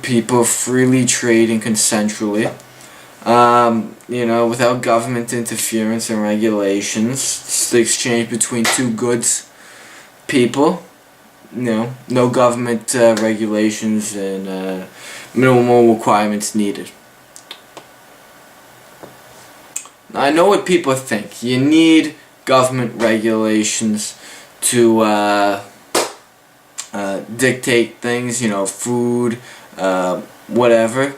people freely trading consensually, without government interference and regulations. It's the exchange between two goods, people. No government regulations and minimal requirements needed. Now, I know what people think. You need government regulations to dictate things, food, whatever,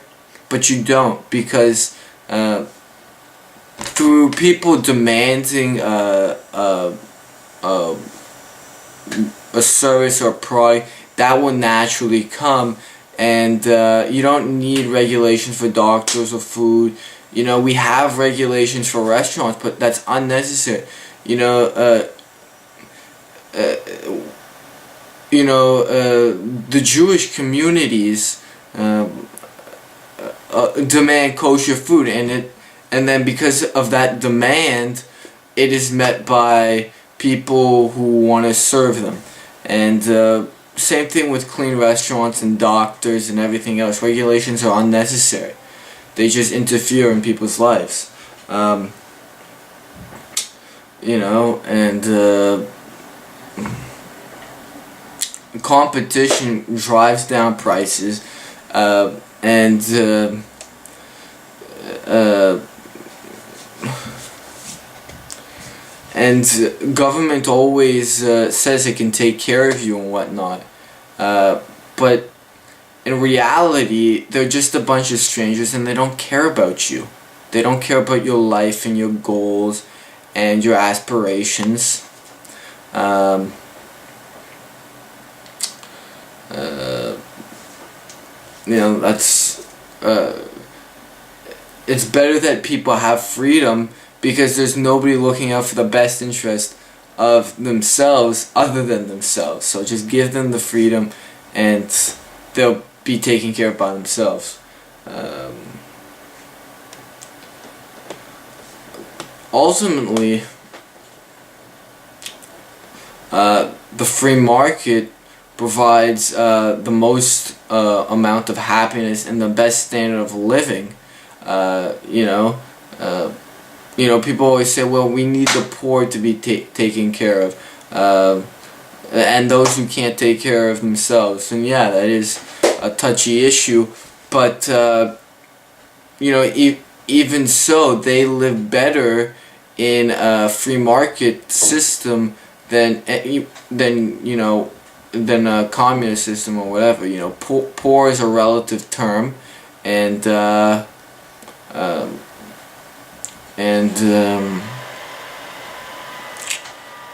but you don't, because through people demanding a service or product, that will naturally come, and you don't need regulations for doctors or food. We have regulations for restaurants, but that's unnecessary. The Jewish communities demand kosher food, and then because of that demand, it is met by people who want to serve them. And same thing with clean restaurants and doctors and everything else. Regulations are unnecessary. They just interfere in people's lives. Competition drives down prices, and government always says it can take care of you and whatnot, but in reality, they're just a bunch of strangers, and they don't care about you. They don't care about your life and your goals and your aspirations. It's better that people have freedom, because there's nobody looking out for the best interest of themselves other than themselves. So just give them the freedom, and they'll be taken care of by themselves. Ultimately, the free market provides the most amount of happiness and the best standard of living. People always say, well, we need the poor to be taken care of, and those who can't take care of themselves. And yeah, that is a touchy issue, but even so, they live better in a free market system than a communist system or whatever. Poor is a relative term, and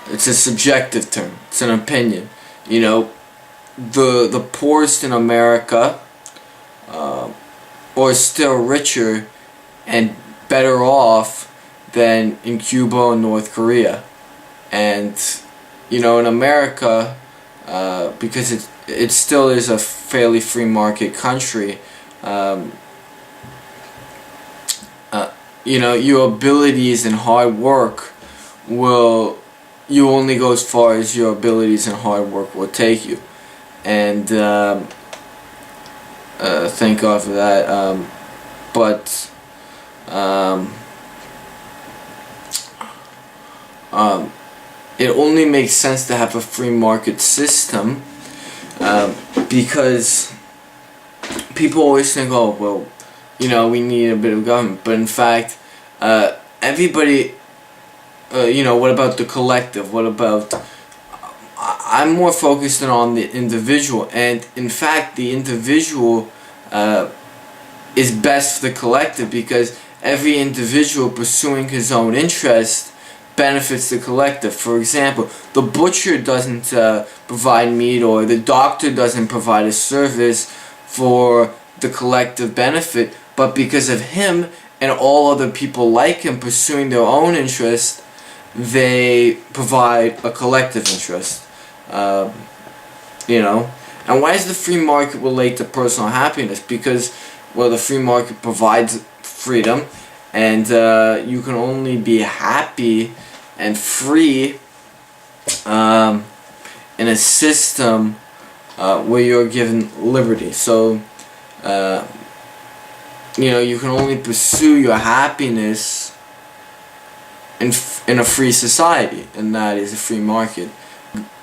it's a subjective term. It's an opinion. The poorest in America, or still richer and better off than in Cuba and North Korea. And in America, because it still is a fairly free market country, your abilities and hard work you only go as far as your abilities and hard work will take you. And thank God for that. It only makes sense to have a free market system, because people always think, oh, well, we need a bit of government. But in fact, everybody, what about the collective? What about... I'm more focused on the individual, and in fact, the individual is best for the collective, because every individual pursuing his own interest benefits the collective. For example, the butcher doesn't provide meat, or the doctor doesn't provide a service for the collective benefit, but because of him and all other people like him pursuing their own interest, they provide a collective interest. And why does the free market relate to personal happiness? Because, well, the free market provides freedom, and you can only be happy and free in a system where you're given liberty. So You can only pursue your happiness in a free society, and that is a free market.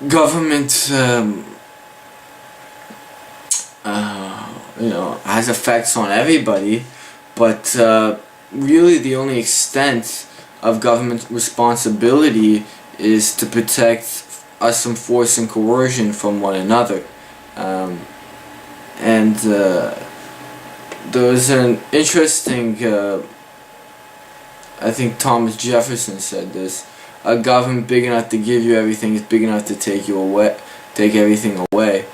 Government, has effects on everybody, but really the only extent of government responsibility is to protect us from force and coercion from one another. And there's an interesting, I think Thomas Jefferson said this: a government big enough to give you everything is big enough to take everything away.